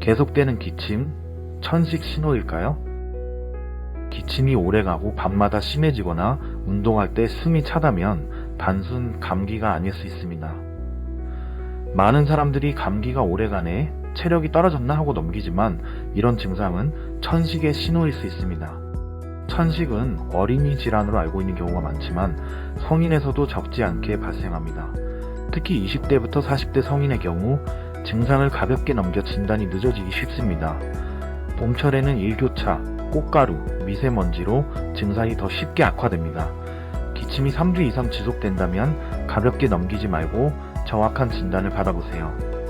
계속되는 기침, 천식 신호일까요? 기침이 오래가고 밤마다 심해지거나 운동할 때 숨이 차다면 단순 감기가 아닐 수 있습니다. 많은 사람들이 감기가 오래가네, 체력이 떨어졌나 하고 넘기지만 이런 증상은 천식의 신호일 수 있습니다. 천식은 어린이 질환으로 알고 있는 경우가 많지만 성인에서도 적지 않게 발생합니다. 특히 20대부터 40대 성인의 경우 증상을 가볍게 넘겨 진단이 늦어지기 쉽습니다. 봄철에는 일교차, 꽃가루, 미세먼지로 증상이 더 쉽게 악화됩니다. 기침이 3주 이상 지속된다면 가볍게 넘기지 말고 정확한 진단을 받아보세요.